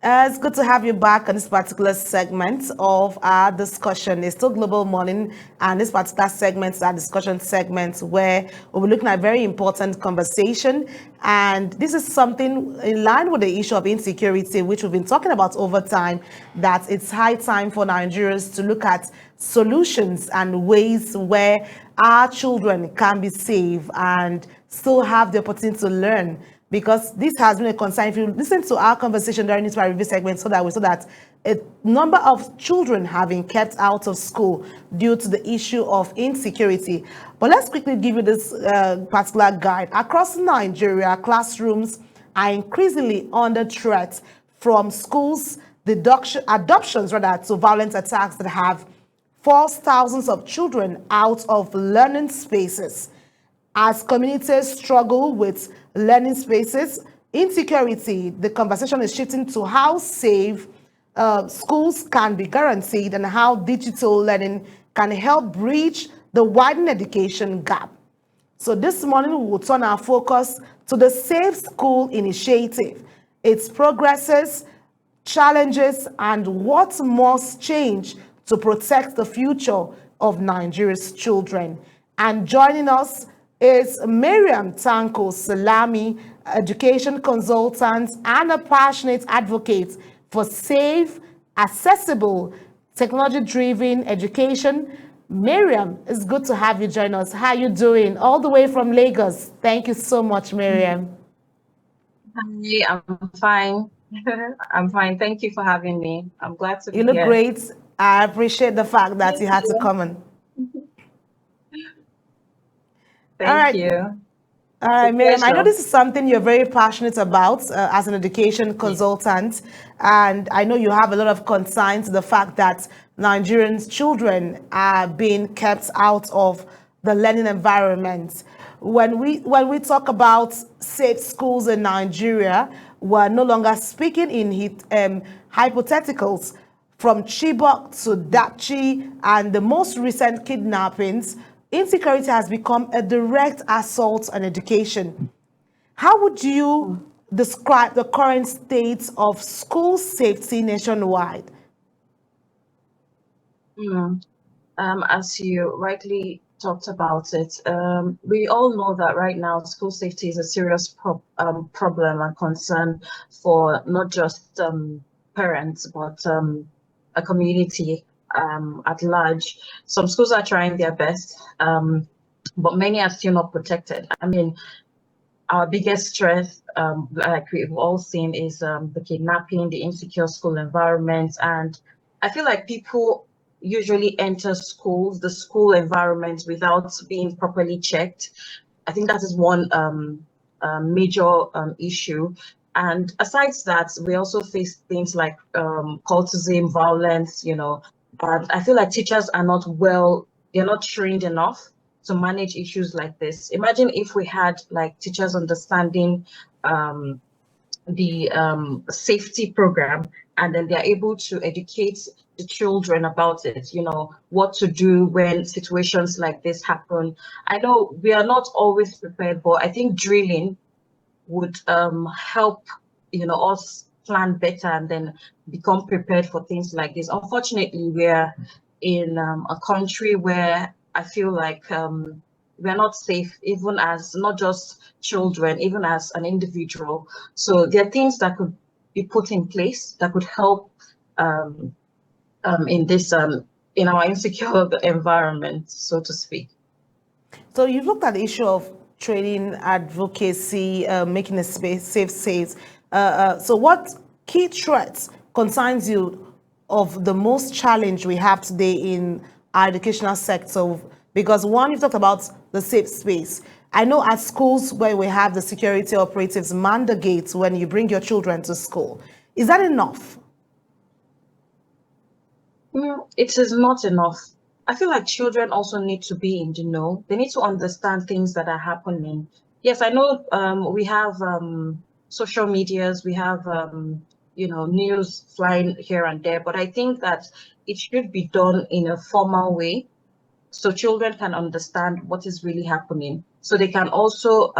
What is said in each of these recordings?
It's good to have you back on this particular segment of our discussion. It's still Global Morning, and this particular segment is our discussion segment where we'll be looking at a very important conversation. And this is something in line with the issue of insecurity, which we've been talking about over time, that it's high time for Nigerians to look at solutions and ways where our children can be safe and still have the opportunity to learn, because this has been a concern. If you listen to our conversation during this review segment, so that we saw that a number of children have been kept out of school due to the issue of insecurity. But let's quickly give you this particular guide. Across Nigeria, classrooms are increasingly under threat from schools' adoptions rather to violent attacks that have forced thousands of children out of learning spaces. As communities struggle with learning spaces, insecurity, the conversation is shifting to how safe schools can be guaranteed and how digital learning can help bridge the widening education gap. So this morning we will turn our focus to the Safe School Initiative, its progresses, challenges, and what must change to protect the future of Nigeria's children. And joining us is Miriam Tanko Salami, education consultant and a passionate advocate for safe, accessible, technology-driven education. Miriam, it's good to have you join us. How are you doing? All the way from Lagos. Thank you so much, Miriam. Hi, I'm fine. I'm fine. Thank you for having me. I'm glad to be You look here. great. I appreciate the fact that you had to come in. All Thank right. you. All It's a right, Miriam, I know pleasure. this is something you're very passionate about as an education consultant, and I know you have a lot of concerns the fact that Nigerians' children are being kept out of the learning environment. When we talk about safe schools in Nigeria, we're no longer speaking in hypotheticals. From Chibok to Dachi and the most recent kidnappings, insecurity has become a direct assault on education. How would you describe the current state of school safety nationwide? Mm. As you rightly talked about it, we all know that right now school safety is a serious problem and concern for not just parents, but a community at large. Some schools are trying their best, but many are still not protected. I mean, our biggest stress, like we've all seen, is the kidnapping, the insecure school environment. And I feel like people usually enter schools, the school environment, without being properly checked. I think that is one major issue. And aside that, we also face things like cultism, violence, and I feel like teachers are not they're not trained enough to manage issues like this. Imagine if we had like teachers understanding the safety program, and then they're able to educate the children about it, what to do when situations like this happen. I know we are not always prepared, but I think drilling would help, us plan better and then become prepared for things like this. Unfortunately, we're in a country where I feel like we're not safe, even as not just children, even as an individual. So there are things that could be put in place that could help um, in this in our insecure environment, so to speak. So you've looked at the issue of training, advocacy, making a space, safe space. So what key threats concerns you of the most challenge we have today in our educational sector? Because one, you talked about the safe space. I know at schools where we have the security operatives mandate when you bring your children to school. Is that enough? It is not enough. I feel like children also need to be in the know. They need to understand things that are happening. Yes, I know we have social medias, we have news flying here and there, but I think that it should be done in a formal way so children can understand what is really happening. So they can also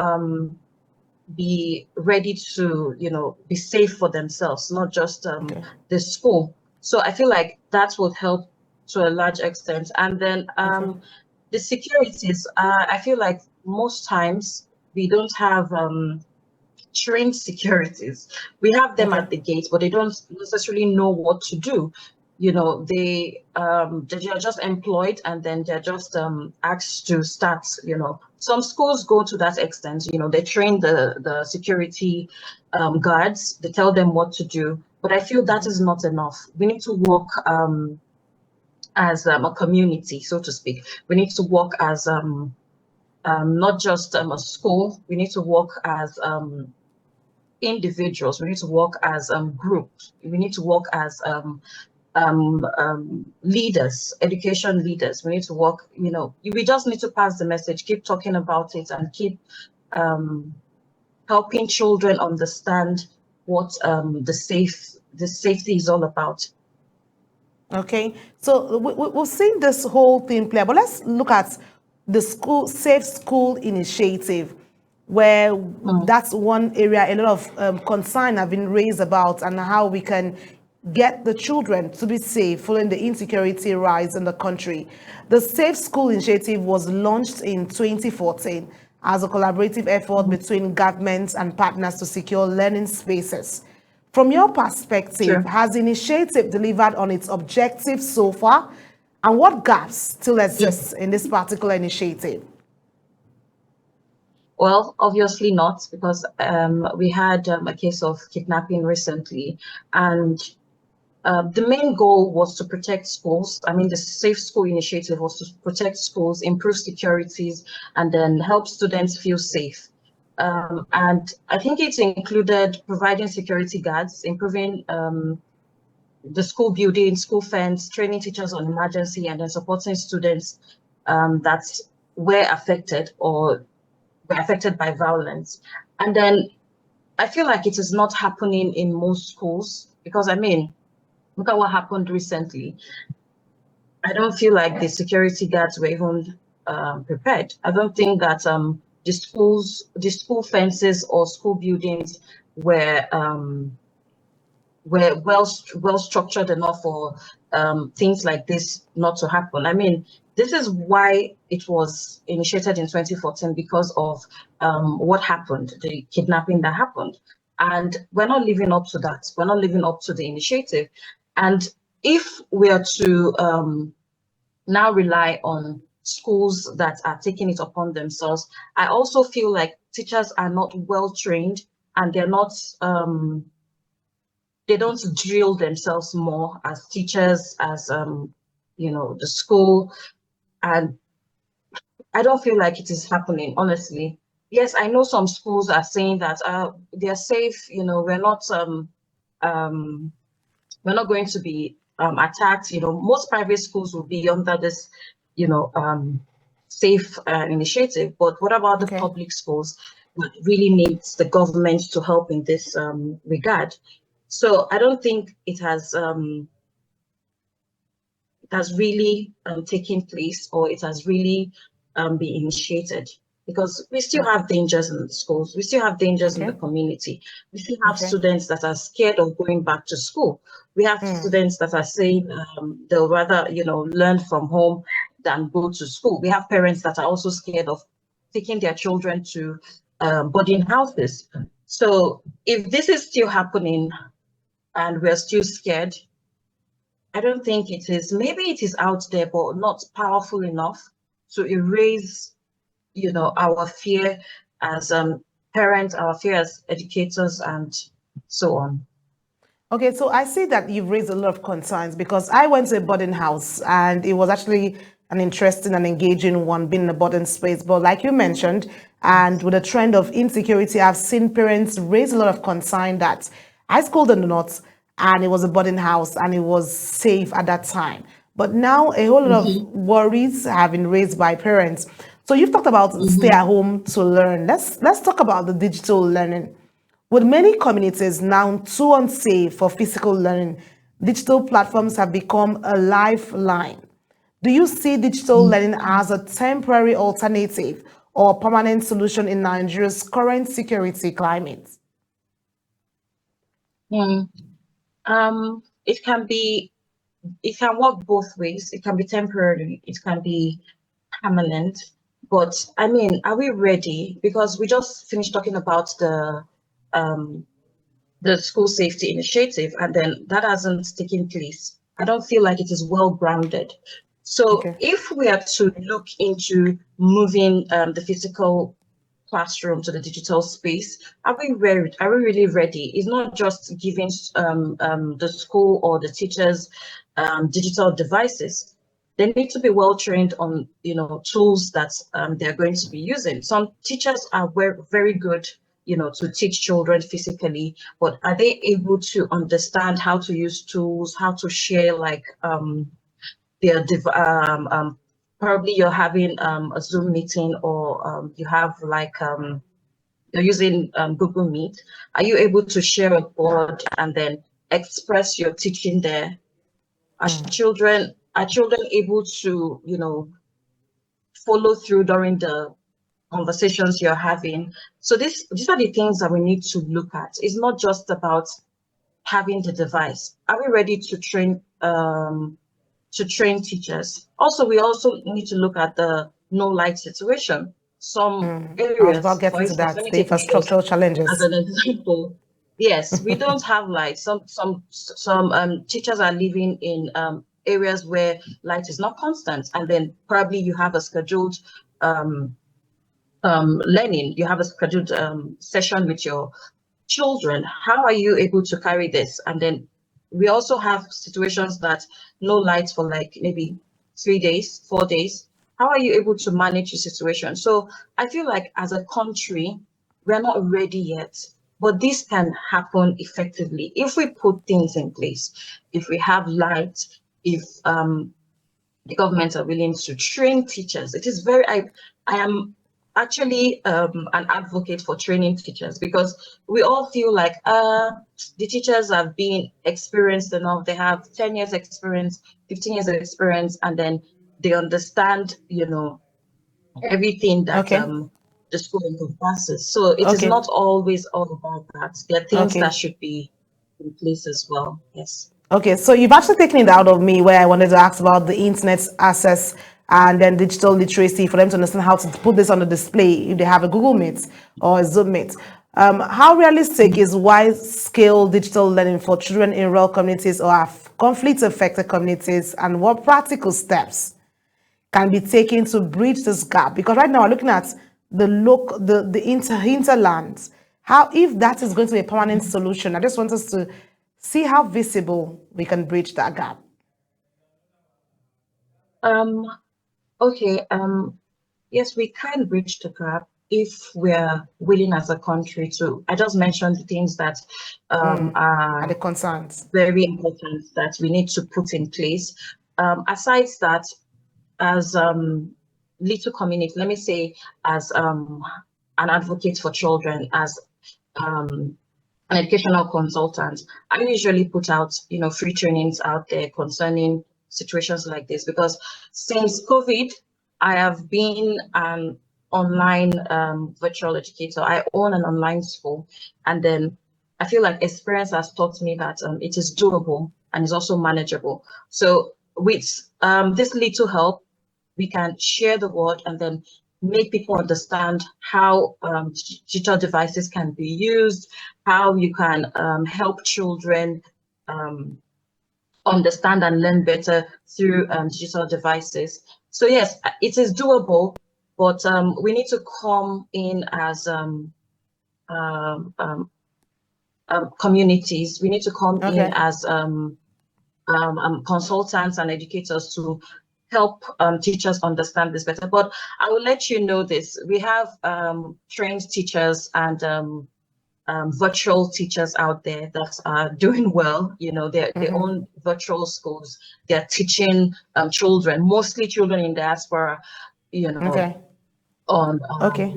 be ready to, be safe for themselves, not just Okay. the school. So I feel like that would help to a large extent. And then Okay. the securities, I feel like most times we don't have trained securities. We have them Okay. at the gate, but they don't necessarily know what to do. They are just employed, and then they're just asked to start. Some schools go to that extent. They train the security guards. They tell them what to do, but I feel that is not enough. We need to work as a community, so to speak. We need to work as not just a school. We need to work as individuals. We need to work as groups. We need to work as leaders, education leaders. We need to work. We just need to pass the message, keep talking about it, and keep um, helping children understand what the safety is all about. Okay, so we've seen this whole thing play, but let's look at the school safe school initiative, where Mm, that's one area a lot of concern have been raised about, and how we can get the children to be safe following the insecurity rise in the country. The Safe School Initiative was launched in 2014 as a collaborative effort mm, between governments and partners to secure learning spaces. From your perspective, sure. has the initiative delivered on its objectives so far? And what gaps still exist in this particular initiative? Well, obviously not, because we had a case of kidnapping recently, and the main goal was to protect schools. I mean, the Safe School Initiative was to protect schools, improve securities, and then help students feel safe. And I think it's included providing security guards, improving the school building, school fence, training teachers on emergency, and then supporting students that were affected or were affected by violence. And then I feel like it is not happening in most schools, because I mean, look at what happened recently. I don't feel like the security guards were even prepared. I don't think that the school fences or school buildings were well structured enough for things like this not to happen. I mean, this is why it was initiated in 2014, because of what happened, the kidnapping that happened. And we're not living up to that. We're not living up to the initiative. And if we are to now rely on schools that are taking it upon themselves, I also feel like teachers are not well trained, and they don't drill themselves more as teachers, as the school. And I don't feel like it is happening, honestly. Yes, I know some schools are saying that they're safe, um we're not going to be attacked. Most private schools will be under this, safe initiative. But what about the Okay. public schools that really needs the government to help in this regard? So I don't think it has really taken place, or it has really been initiated, because we still have dangers in the schools. We still have dangers in the Okay. community. We still have Okay. students that are scared of going back to school. We have Mm. students that are saying they'll rather, learn from home than go to school. We have parents that are also scared of taking their children to boarding houses. So if this is still happening and we're still scared, I don't think it is. Maybe it is out there, but not powerful enough to erase, our fear as parents, our fear as educators, and so on. Okay, so I see that you've raised a lot of concerns, because I went to a boarding house and it was actually an interesting and engaging one, being in a boarding space. But like you mentioned, and with the trend of insecurity, I've seen parents raise a lot of concern that I schooled in the north and it was a boarding house and it was safe at that time. But now a whole lot of Mm-hmm. worries have been raised by parents. So you've talked about stay Mm-hmm. at home to learn. Let's talk about the digital learning. With many communities now too unsafe for physical learning, digital platforms have become a lifeline. Do you see digital learning as a temporary alternative, or permanent solution in Nigeria's current security climate? It can be, it can work both ways. It can be temporary, it can be permanent. But I mean, are we ready? Because we just finished talking about um the school safety initiative, and then that hasn't taken place. I don't feel like it is well grounded. So Okay. if we are to look into moving the physical classroom to the digital space, are we ready? Are we really ready? It's not just giving the school or the teachers digital devices. They need to be well trained on, tools that they're going to be using. Some teachers are very good, to teach children physically, but are they able to understand how to use tools, how to share like their probably you're having a Zoom meeting, or you have like you're using Google Meet. Are you able to share a board and then express your teaching there? Are children able to, follow through during the conversations you're having? So these are the things that we need to look at. It's not just about having the device. Are we ready to train teachers? Also, we also need to look at the no light situation. Some I was about areas, for getting to instance, that, let me the take Lagos infrastructural as challenges. an example. Yes, we don't have light. Some teachers are living in areas where light is not constant, and then probably you have a scheduled um, learning. You have a scheduled session with your children. How are you able to carry this? And then we also have situations that no lights for like maybe 3 days, 4 days. How are you able to manage the situation? So I feel like as a country, we're not ready yet, but this can happen effectively if we put things in place. If we have light, if the government are willing to train teachers. It is very, I am actually an advocate for training teachers, because we all feel like the teachers have been experienced enough. They have 10 years experience, 15 years of experience, and then they understand, everything that Okay. the school encompasses. So it is Okay. not always all about that. There are things that Okay. should be in place as well. Yes. Okay, so you've actually taken it out of me where I wanted to ask about the internet access and then digital literacy for them to understand how to put this on the display if they have a Google Meet or a Zoom Meet. How realistic is wide-scale digital learning for children in rural communities or conflict-affected communities, and what practical steps can be taken to bridge this gap? Because right now we're looking at the hinterlands. How, if that is going to be a permanent solution, I just want us to see how visible we can bridge that gap. Um, okay. Yes, we can bridge the gap if we're willing as a country to. I just mentioned the things that Are the are concerns? very important that we need to put in place. Aside that, as little community, let me say, as an advocate for children, as um, an educational consultant, I usually put out, free trainings out there concerning situations like this, because since COVID, I have been an online virtual educator. I own an online school, and then I feel like experience has taught me that it is doable and is also manageable. So with this little help, we can share the word and then make people understand how digital devices can be used, how you can help children um, understand and learn better through digital devices. So yes, it is doable, but we need to come in as um, um, communities. We need to come in Okay. as consultants and educators to help teachers understand this better. But I will let you know this. We have trained teachers and virtual teachers out there that are doing well. They own virtual schools. They're teaching children, mostly children in diaspora, you know, Okay. on Okay.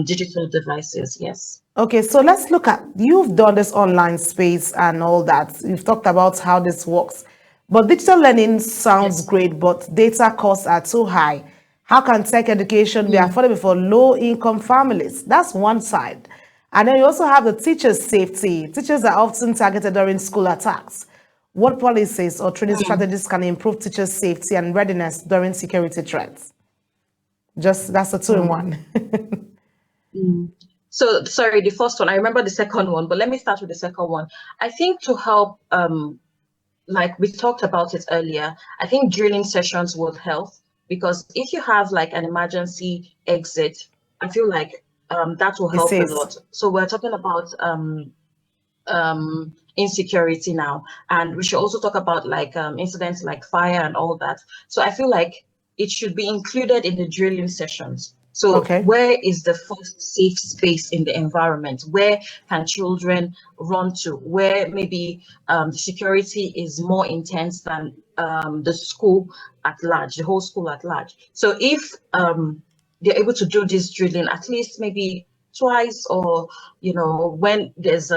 digital devices. Yes. Okay, so let's look at, you've done this online space and all that. You've talked about how this works. But digital learning sounds Yes. great, but data costs are too high. How can tech education be affordable for low-income families? That's one side. And then you also have the teachers' safety. Teachers are often targeted during school attacks. What policies or training strategies can improve teachers' safety and readiness during security threats? Just that's a two-in-one. So, sorry, the first one, I remember the second one, but let me start with the second one. I think to help, like we talked about it earlier, I think drilling sessions would help, because if you have like an emergency exit, I feel like that will help a lot. So we're talking about insecurity now, and we should also talk about like incidents like fire and all that. So I feel like it should be included in the drilling sessions. So where is the first safe space in the environment? Where can children run to? Where maybe the security is more intense than the school at large, the whole school at large. So if they're able to do this drilling at least maybe twice, or when there's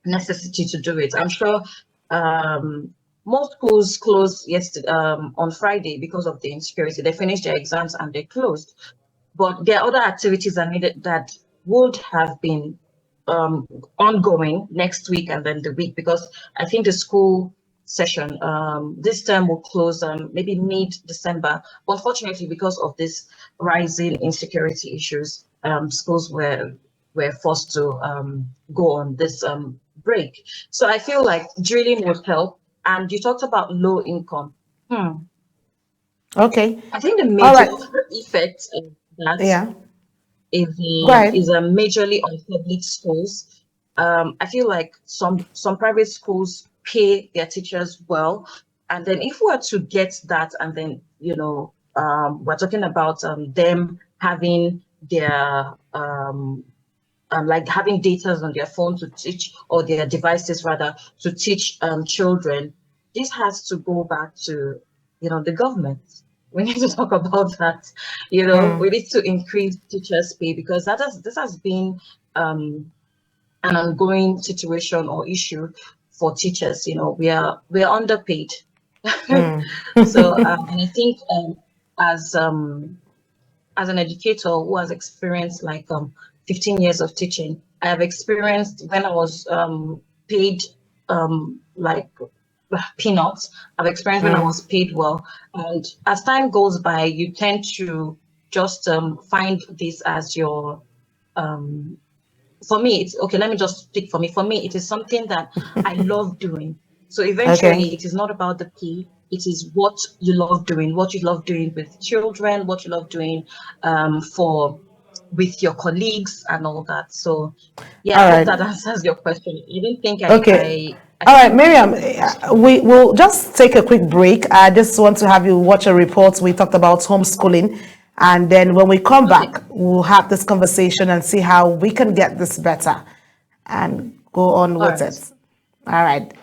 necessity to do it. I'm sure most schools closed yesterday on Friday because of the insecurity. They finished their exams and they closed. But there are other activities that needed that would have been ongoing next week and then the week, because I think the school session this term will close maybe mid-December. But unfortunately, because of this rising insecurity issues, schools were forced to go on this break. So I feel like drilling would help. And you talked about low income. Okay. I think the major effect of that is majorly on public schools. I feel like some private schools pay their teachers well, and then if we were to get that, and then we're talking about them having their like having data on their phone to teach, or their devices rather, to teach children. This has to go back to the government. We need to talk about that. We need to increase teachers' pay, because this has been an ongoing situation or issue for teachers. We're underpaid. So and I think as an educator who has experienced like 15 years of teaching, I have experienced when I was paid like peanuts. I've experienced when I was paid well, and as time goes by, you tend to just find this as your for me, it's okay. Let me just speak for me. For me, it is something that I love doing. So eventually, it is not about the pay. It is what you love doing, with children, what you love doing with your colleagues and all that. So yeah, I hope that answers your question. You didn't think all right, Miriam, we will just take a quick break. I just want to have you watch a report. We talked about homeschooling, and then when we come back, we'll have this conversation and see how we can get this better and go on with it. All right.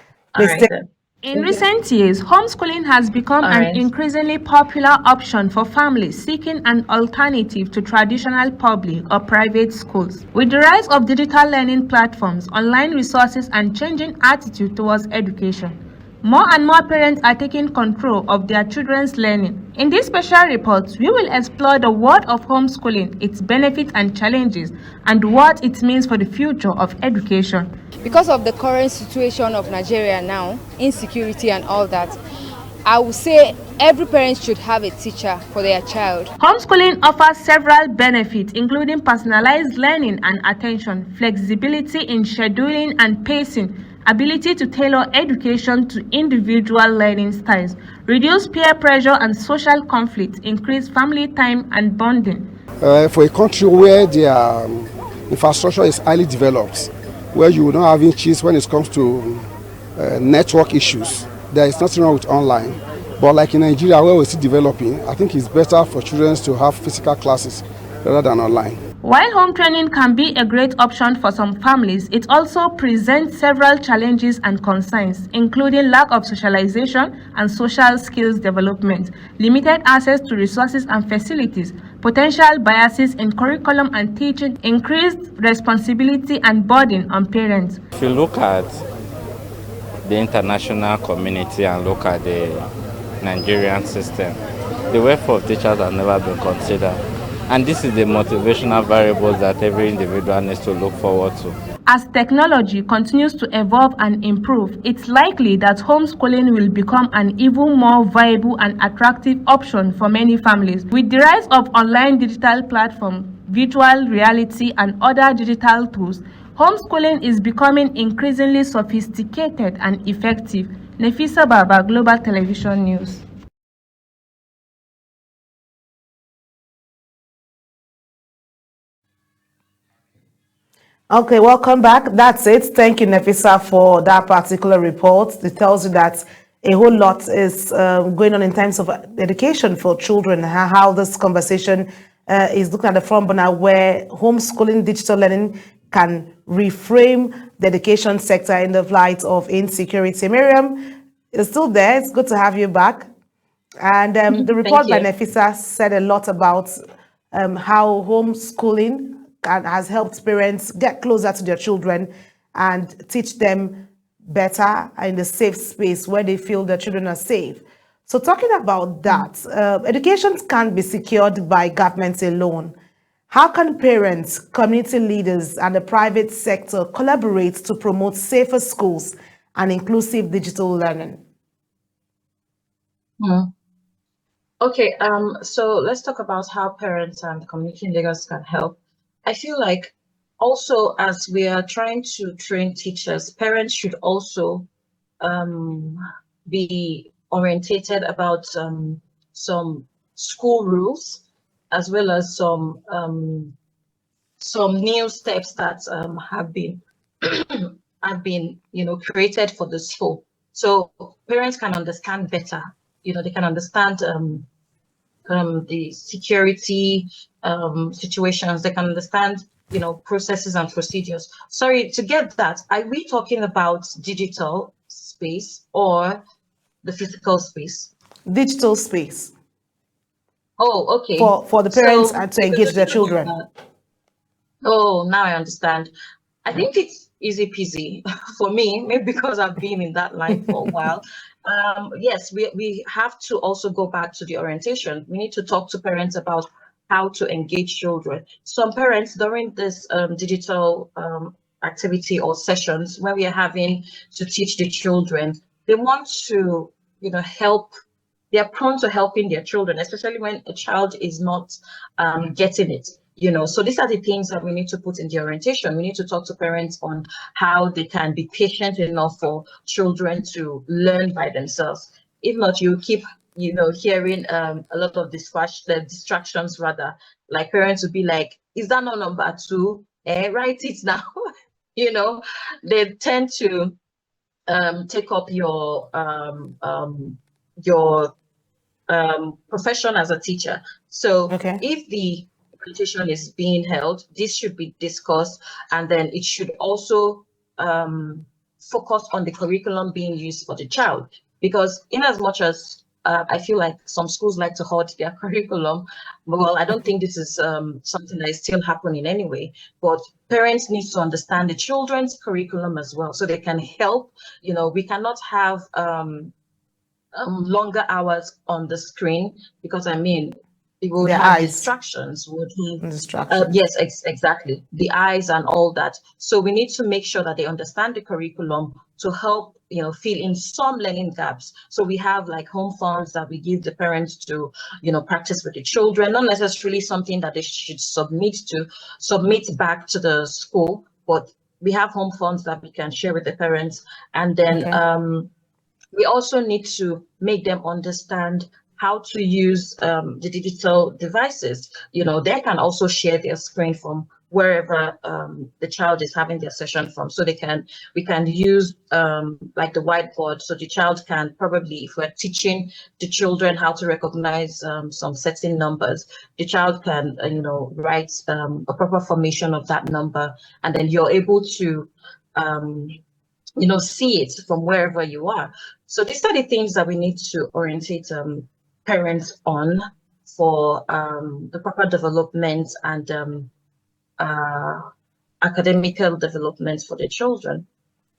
In recent years, homeschooling has become an increasingly popular option for families seeking an alternative to traditional public or private schools. With the rise of digital learning platforms, online resources, and changing attitude towards education, more and more parents are taking control of their children's learning. In this special report, we will explore the world of homeschooling, its benefits and challenges, and what it means for the future of education. Because of the current situation of Nigeria now, insecurity and all that, I would say every parent should have a teacher for their child. Homeschooling offers several benefits, including personalized learning and attention, flexibility in scheduling and pacing, ability to tailor education to individual learning styles, reduce peer pressure and social conflict, increase family time and bonding. For a country where their infrastructure is highly developed, where you don't have issues when it comes to network issues, there is nothing wrong with online. But like in Nigeria, where we're still developing, I think it's better for children to have physical classes rather than online. While home training can be a great option for some families, it also presents several challenges and concerns, including lack of socialization and social skills development, limited access to resources and facilities, potential biases in curriculum and teaching, increased responsibility and burden on parents. If you look at the international community and look at the Nigerian system, the welfare of teachers has never been considered. And this is the motivational variables that every individual needs to look forward to. As technology continues to evolve and improve, it's likely that homeschooling will become an even more viable and attractive option for many families. With the rise of online digital platforms, virtual reality, and other digital tools, homeschooling is becoming increasingly sophisticated and effective. Nefisa Baba, Global Television News. Okay, welcome back. That's it. Thank you, Nefisa, for that particular report. It tells you that a whole lot is going on in terms of education for children, how this conversation is looking at the front burner, where homeschooling, digital learning can reframe the education sector in the light of insecurity. Miriam is still there. It's good to have you back. And the report by Nefisa said a lot about how homeschooling has helped parents get closer to their children and teach them better in the safe space where they feel their children are safe. So talking about that, education can't be secured by government alone. How can parents, community leaders, and the private sector collaborate to promote safer schools and inclusive digital learning? Okay, so let's talk about how parents and community leaders can help. I feel like also as we are trying to train teachers, parents should also be orientated about some school rules, as well as some new steps that have been created for the school, so parents can understand better. They can understand the security situations. They can understand processes and procedures. Sorry, to get that, are we talking about digital space or the physical space? Digital space. Oh, okay. For the parents and to engage their children. Oh, now I understand. I think it's easy peasy for me, maybe because I've been in that line for a while. Yes, we have to also go back to the orientation. We need to talk to parents about how to engage children. Some parents during this digital activity or sessions where we are having to teach the children, they want to, help. They are prone to helping their children, especially when a child is not getting it. So these are the things that we need to put in the orientation. We need to talk to parents on how they can be patient enough for children to learn by themselves. If not, you keep hearing a lot of distractions, rather, like parents would be like, is that not number 2? Write it now. They tend to take up your profession as a teacher. So if the orientation is being held, this should be discussed, and then it should also focus on the curriculum being used for the child. Because in as much as I feel like some schools like to hoard their curriculum, well, I don't think this is something that is still happening anyway. But parents need to understand the children's curriculum as well, so they can help. We cannot have longer hours on the screen, because it would have distractions. Yes, exactly, the eyes and all that. So we need to make sure that they understand the curriculum to help fill in some learning gaps. So we have like home farms that we give the parents to practice with the children, not necessarily something that they should submit back to the school, but we have home farms that we can share with the parents. And then we also need to make them understand how to use the digital devices. They can also share their screen from wherever the child is having their session from. So we can use like the whiteboard. So the child can probably, if we're teaching the children how to recognize some certain numbers, the child can, write a proper formation of that number, and then you're able to see it from wherever you are. So these are the things that we need to orientate parents on for the proper development and academical development for the children.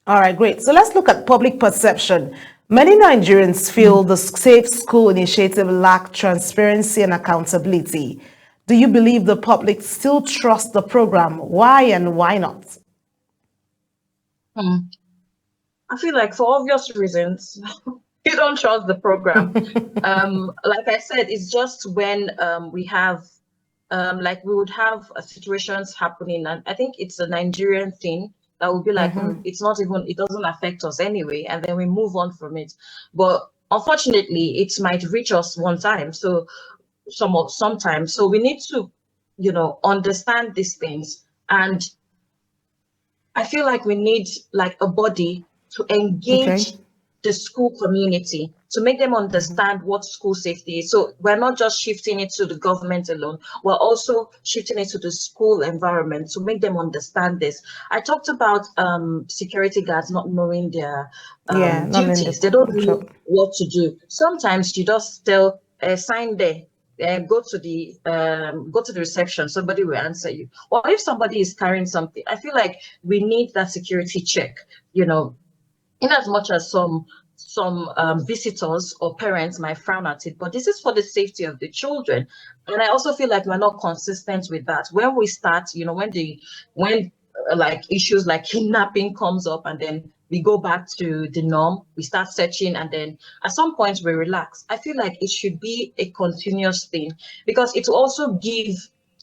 All right, great. So let's look at public perception. Many Nigerians feel the Safe School initiative lack transparency and accountability. Do you believe the public still trust the program? Why and why not? I feel like for obvious reasons, you don't trust the program. Like I said, it's just when we have like we would have situations happening, and I think it's a Nigerian thing that would be like, it's not even, it doesn't affect us anyway, and then we move on from it. But unfortunately, it might reach us one time, so sometimes. So we need to, understand these things, and I feel like we need like a body to Okay. engage the school community to make them understand what school safety is. So we're not just shifting it to the government alone, we're also shifting it to the school environment to make them understand this. I talked about security guards not knowing their Yeah, not in the duties. They don't know job. what to do. Sometimes you just tell sign there, go to the reception, somebody will answer you. Or if somebody is carrying something, I feel like we need that security check, in as much as some visitors or parents might frown at it, but this is for the safety of the children. And I also feel like we're not consistent with that. When we start, when like issues like kidnapping comes up, and then we go back to the norm, we start searching, and then at some point we relax. I feel like it should be a continuous thing, because it will also give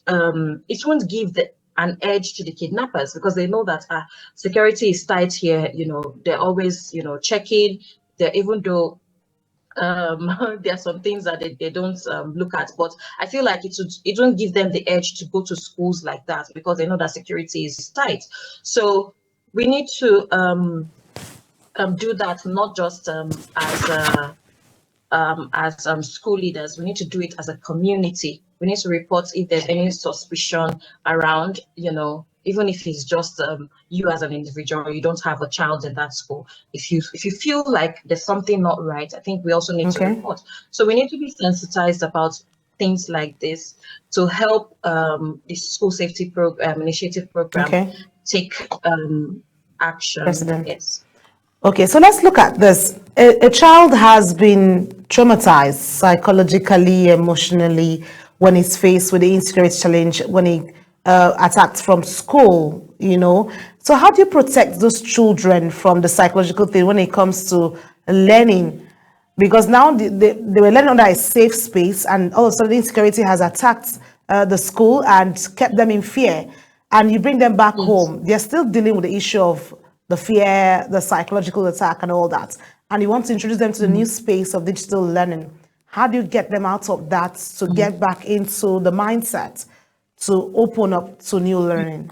it won't give an edge to the kidnappers, because they know that security is tight here. They're always checking. They're, even though there are some things that they don't look at, but I feel like it won't give them the edge to go to schools like that, because they know that security is tight. So we need to do that, not just as school leaders. We need to do it as a community. We need to report if there's any suspicion around, even if it's just you as an individual, you don't have a child in that school. If you feel like there's something not right, I think we also need to report. So we need to be sensitized about things like this to help the school safety program initiative program take action. President. Yes. Okay, so let's look at this. A child has been traumatized psychologically, emotionally, when he's faced with the insecurity challenge, when he attacked from school, So how do you protect those children from the psychological thing when it comes to learning? Because now they were learning under a safe space, and all of a sudden insecurity has attacked the school and kept them in fear. And you bring them back home, they're still dealing with the issue of the fear, the psychological attack, and all that. And you want to introduce them to the new space of digital learning. How do you get them out of that to get back into the mindset to open up to new learning?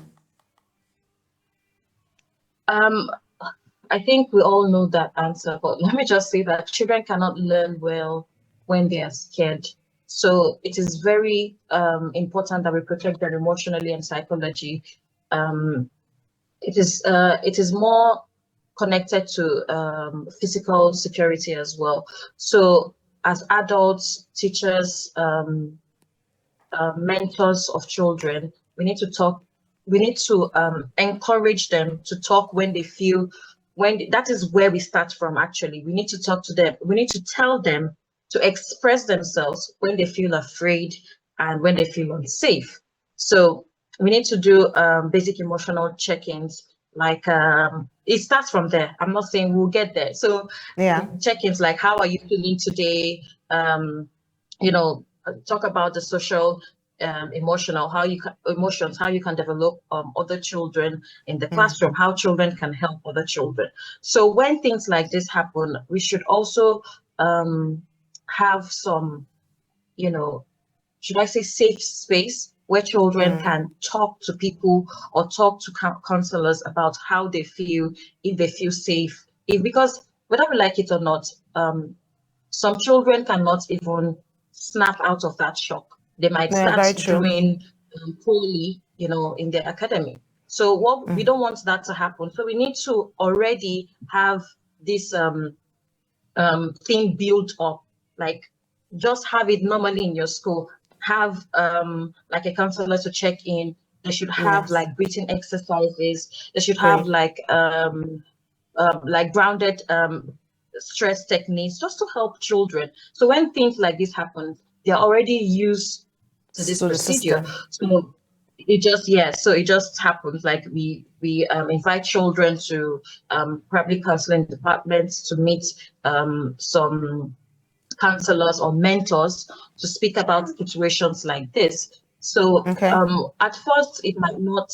I think we all know that answer, but let me just say that children cannot learn well when they are scared. So it is very important that we protect them emotionally and psychologically. It is more connected to physical security as well. So as adults, teachers, mentors of children, we need to talk. We need to encourage them to talk when they feel. That is where we start from. Actually, we need to talk to them. We need to tell them to express themselves when they feel afraid and when they feel unsafe. So we need to do basic emotional check-ins. Like it starts from there. I'm not saying we'll get there. So check-ins like, how are you feeling today? Talk about the social, emotional, how you can develop other children in the classroom, how children can help other children. So when things like this happen, we should also have some, should I say, safe space where children can talk to people or talk to counselors about how they feel, if they feel safe. Because whether we like it or not, some children cannot even snap out of that shock. They might start doing poorly, in their academy. So what we don't want that to happen. So we need to already have this thing built up, like just have it normally in your school. Have like a counselor to check in. They should have like breathing exercises. They should have like grounded stress techniques just to help children. So when things like this happen, they're already used to this procedure. So it just happens. Like we invite children to probably counseling departments to meet some counselors or mentors to speak about situations like this. So at first it might not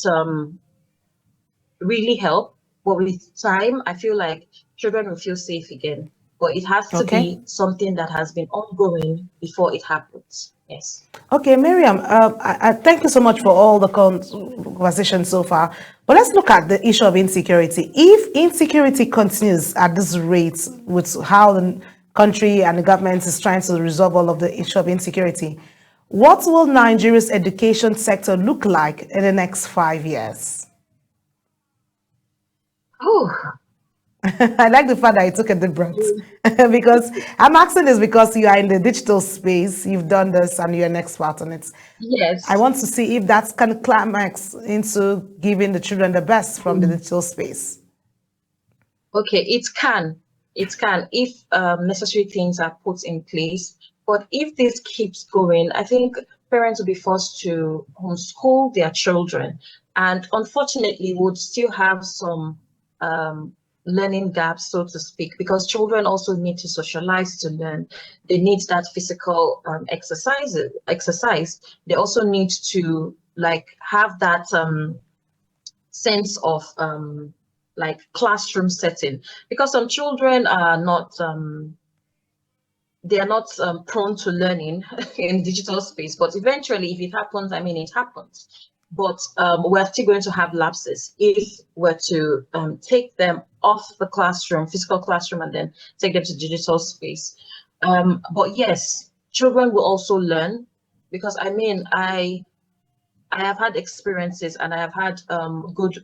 really help, but with time I feel like children will feel safe again. But it has to be something that has been ongoing before it happens. Yes. Okay, Miriam, I thank you so much for all the conversation so far. But let's look at the issue of insecurity. If insecurity continues at this rate with how the country and the government is trying to resolve all of the issue of insecurity, what will Nigeria's education sector look like in the next 5 years? Oh, I like the fact that I took a deep breath because I'm asking this because you are in the digital space, you've done this and you're an expert on it. Yes. I want to see if that's kind of climax into giving the children the best from the digital space. Okay, it can if necessary things are put in place. But if this keeps going, I think parents will be forced to homeschool their children. And unfortunately, would still have some learning gaps, so to speak, because children also need to socialize to learn. They need that physical exercise. They also need to like have that sense of like classroom setting, because some children are not they are not prone to learning in digital space. But eventually, if it happens, I mean, it happens. But we're still going to have lapses if we're to take them off the classroom, physical classroom, and then take them to digital space. But yes, children will also learn, because I mean, I have had experiences and I have had good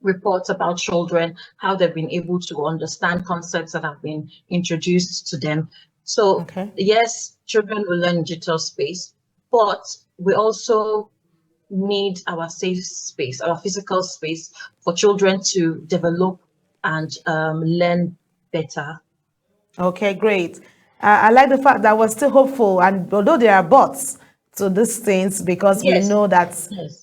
reports about children, how they've been able to understand concepts that have been introduced to them. So yes, children will learn digital space, but we also need our safe space, our physical space for children to develop and learn better. Okay, great. I like the fact that we're still hopeful, and although there are bots to these things, because we know that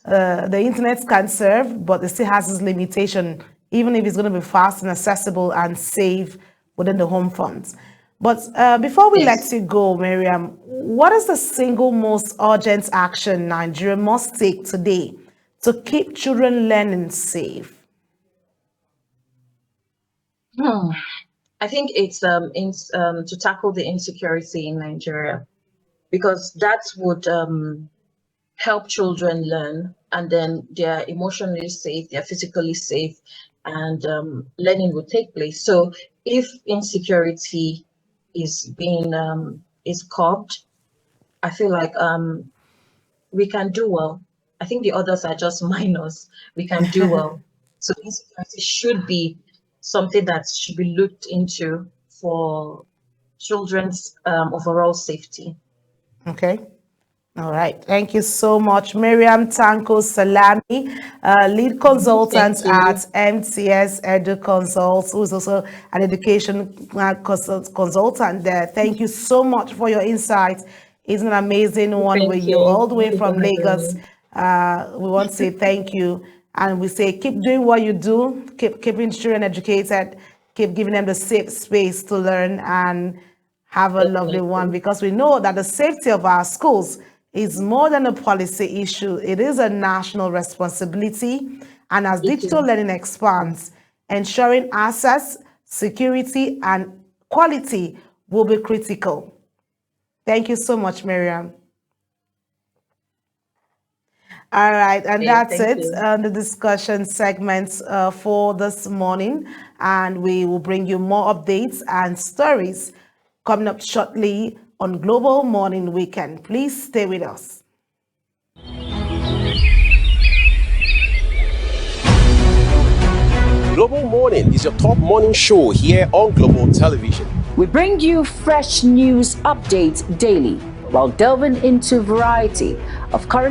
the internet can serve, but it still has its limitation, even if it's going to be fast and accessible and safe within the home funds. But before we let you go, Miriam, what is the single most urgent action Nigeria must take today to keep children learning safe? I think it's to tackle the insecurity in Nigeria, because that would help children learn, and then they're emotionally safe, they're physically safe, and learning will take place. So if insecurity is being is curbed, I feel like we can do well. I think the others are just minors. We can do well. So insecurity should be something that should be looked into for children's overall safety. Okay. All right. Thank you so much, Miriam Tanko Salami, lead consultant at MTS Edu Consult, who is also an education consultant there. Thank you so much for your insight. It's an amazing one with you all the way from Lagos. We want to say thank you. And we say, keep doing what you do, keep keeping children educated, keep giving them the safe space to learn, and have a lovely one, because we know that the safety of our schools is more than a policy issue. It is a national responsibility. And as digital learning expands, ensuring access, security, and quality will be critical. Thank you so much, Miriam. All right, and that's it, the discussion segments for this morning. And we will bring you more updates and stories coming up shortly on Global Morning Weekend. Please stay with us. Global Morning is your top morning show here on Global Television. We bring you fresh news updates daily while delving into variety of current